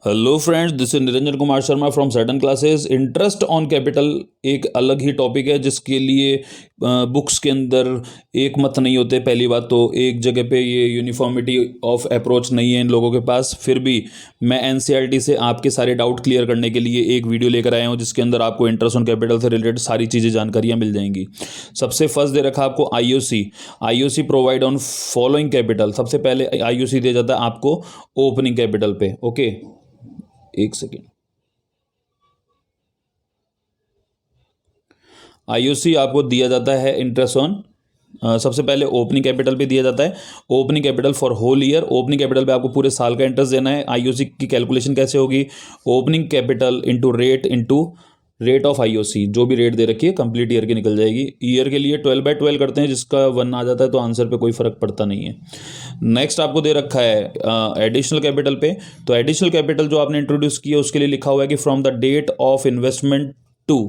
Hello friends, this is Niranjan Kumar Sharma from certain classes. Interest on capital एक अलग ही topic है जिसके लिए बुक्स के अंदर एक मत नहीं होते। पहली बात तो एक जगह पे ये यूनिफॉर्मिटी ऑफ अप्रोच नहीं है इन लोगों के पास। फिर भी मैं एनसीईआरटी से आपके सारे डाउट क्लियर करने के लिए एक वीडियो लेकर आया हूँ जिसके अंदर आपको इंटरेस्ट ऑन कैपिटल से रिलेटेड सारी चीज़ें जानकारियाँ मिल जाएंगी। सबसे फर्स्ट दे रखा आपको IOC provide on following capital. सबसे पहले आईओसी दिया जाता है आपको ओपनिंग कैपिटल पे। ओके, एक सेकेंड। आईओसी आपको दिया जाता है इंटरेस्ट ऑन सबसे पहले ओपनिंग कैपिटल पे दिया जाता है। Opening capital for whole year, opening capital पे आपको पूरे साल का इंटरेस्ट देना है। आईओसी की कैलकुलेशन कैसे होगी? Opening capital into rate of IOC, जो भी रेट दे रखी है कंप्लीट ईयर की निकल जाएगी। ईयर के लिए 12/12 करते हैं, जिसका 1 आ जाता है तो आंसर पे कोई फर्क पड़ता नहीं है। नेक्स्ट आपको दे रखा है एडिशनल कैपिटल पे। तो एडिशनल कैपिटल जो आपने इंट्रोड्यूस किया उसके लिए लिखा हुआ है कि from the date of investment to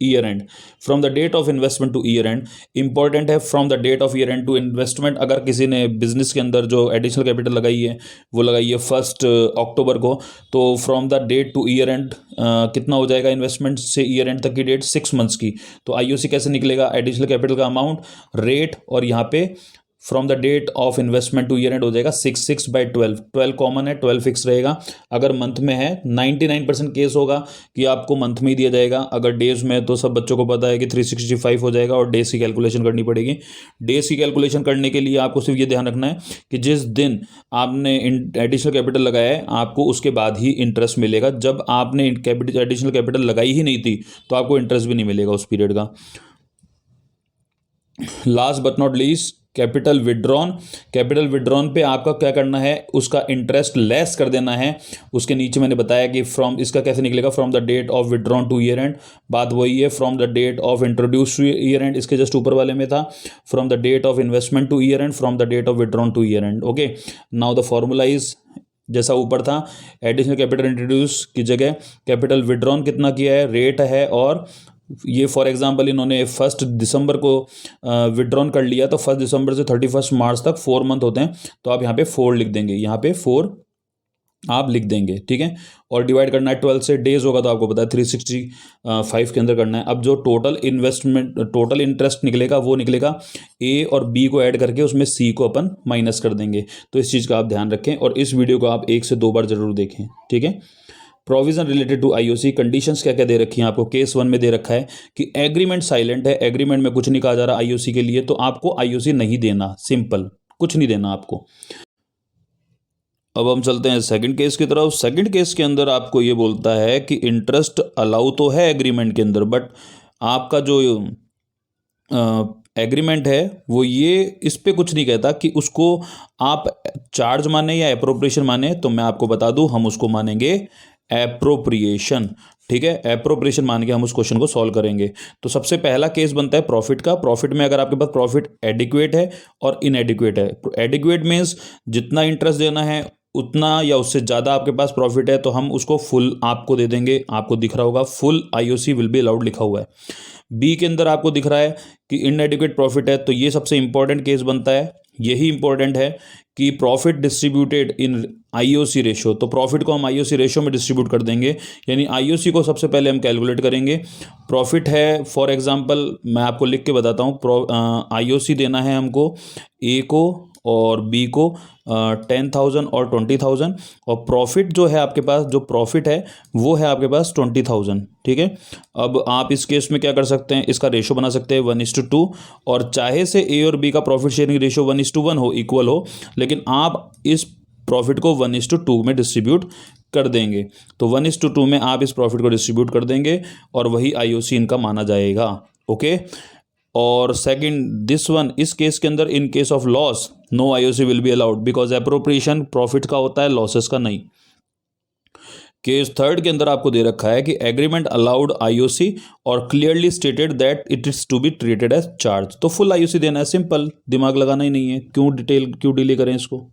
year end. From the date of investment to year end important है। From the date of year end to investment, अगर किसी ने बिजनेस के अंदर जो एडिशनल कैपिटल लगाई है वो लगाई है 1 अक्टूबर को, तो from the date to year end कितना हो जाएगा इन्वेस्टमेंट से ईयर एंड तक की डेट 6 मंथ्स की। तो आईओसी कैसे निकलेगा? एडिशनल कैपिटल का अमाउंट, रेट, और यहाँ पे from the date of investment to year end हो जाएगा 6/12। 12 कॉमन है, 12 फिक्स रहेगा। अगर मंथ में है 99% केस होगा कि आपको मंथ में ही दिया जाएगा। अगर डेज में है तो सब बच्चों को पता है कि 365 हो जाएगा और डेज की कैलकुलेशन करनी पड़ेगी। डेज की कैलकुलेशन करने के लिए आपको सिर्फ ये ध्यान रखना है कि जिस दिन आपने एडिशनल कैपिटल लगाया है आपको उसके बाद ही इंटरेस्ट मिलेगा। जब आपने एडिशनल कैपिटल लगाई ही नहीं थी तो आपको इंटरेस्ट भी नहीं मिलेगा उस पीरियड का। Last but not least, capital withdrawn. Capital withdrawn पे आपका क्या करना है? उसका इंटरेस्ट लेस कर देना है। उसके नीचे मैंने बताया कि फ्रॉम, इसका कैसे निकलेगा? From the date of withdrawn to year end. बात वही है, from the date of introduce to year end, इसके जस्ट ऊपर वाले में था from the date of investment to year end, from the date of withdrawn to year end. Okay, now the formula is जैसा ऊपर था, एडिशनल कैपिटल इंट्रोड्यूस की जगह कैपिटल विड्रॉन कितना किया है, रेट है, और ये फॉर एग्जांपल इन्होंने 1 दिसंबर को विड्रॉन कर लिया, तो 1 दिसंबर से 31 मार्च तक 4 मंथ होते हैं, तो आप यहाँ पे 4 लिख देंगे, यहाँ पे 4 आप लिख देंगे, ठीक है। और डिवाइड करना है 12 से, डेज होगा तो आपको पता है 365 के अंदर करना है। अब जो टोटल इंटरेस्ट निकलेगा वो निकलेगा ए और बी को ऐड करके, उसमें सी को अपन माइनस कर देंगे। तो इस चीज़ का आप ध्यान रखें और इस वीडियो को आप 1 से 2 बार जरूर देखें, ठीक है। Provision related to IOC, conditions क्या क्या दे रखी हैं आपको? केस 1 में दे रखा है कि एग्रीमेंट साइलेंट है, एग्रीमेंट में कुछ नहीं कहा जा रहा आईओसी के लिए, तो आपको आईओसी नहीं देना, सिंपल, कुछ नहीं देना आपको। अब हम चलते हैं सेकंड केस की तरफ। सेकंड केस के अंदर आपको ये बोलता है कि इंटरेस्ट अलाउ तो है एग्रीमेंट के अंदर, बट आपका जो एग्रीमेंट है वो ये इस पे कुछ नहीं कहता कि उसको आप चार्ज माने या एप्रोप्रिएशन माने। तो मैं आपको बता दूं, हम उसको मानेंगे एप्रोप्रिएशन, ठीक है। एप्रोप्रिएशन मान के हम उस क्वेश्चन को सॉल्व करेंगे। तो सबसे पहला केस बनता है प्रॉफिट का। प्रॉफिट में अगर आपके पास प्रॉफिट एडिक्वेट है और इनएडिक्वेट है, एडिक्वेट मीन्स जितना इंटरेस्ट देना है उतना या उससे ज़्यादा आपके पास प्रॉफिट है, तो हम उसको फुल आपको दे देंगे। आपको दिख रहा होगा full IOC will be allowed लिखा हुआ है। बी के अंदर आपको दिख रहा है कि इनएडिक्वेट प्रॉफिट है, तो ये सबसे इंपॉर्टेंट केस बनता है। यही इंपॉर्टेंट है कि profit distributed in IOC ratio, तो प्रॉफिट को हम आईओसी रेशो में डिस्ट्रीब्यूट कर देंगे। यानी आईओसी को सबसे पहले हम कैलकुलेट करेंगे। प्रॉफिट है, फॉर एग्जांपल मैं आपको लिख के बताता हूँ, आईओसी देना है हमको ए को और बी को 10,000 और 20,000, और प्रॉफिट जो है आपके पास, जो प्रॉफिट है वो है आपके पास 20,000, ठीक है। अब आप इस केस में क्या कर सकते हैं? इसका रेशो बना सकते हैं 1:2, और चाहे से ए और बी का प्रॉफिट शेयरिंग रेशो 1:1 हो, इक्वल हो, लेकिन आप इस प्रॉफिट को 1:2 में डिस्ट्रीब्यूट कर देंगे। तो 1:2 में आप इस प्रॉफिट को डिस्ट्रीब्यूट कर देंगे और वही आईओसी इनका माना जाएगा, ओके। और सेकंड दिस वन, इस केस के अंदर in case of loss no IOC will be allowed, because appropriation profit का होता है, लॉसेस का नहीं। केस थर्ड के अंदर आपको दे रखा है कि एग्रीमेंट अलाउड आईओसी और clearly stated that it is to be treated as charge, तो फुल आईओसी देना है, सिंपल, दिमाग लगाना ही नहीं है। क्यों डिले करें इसको।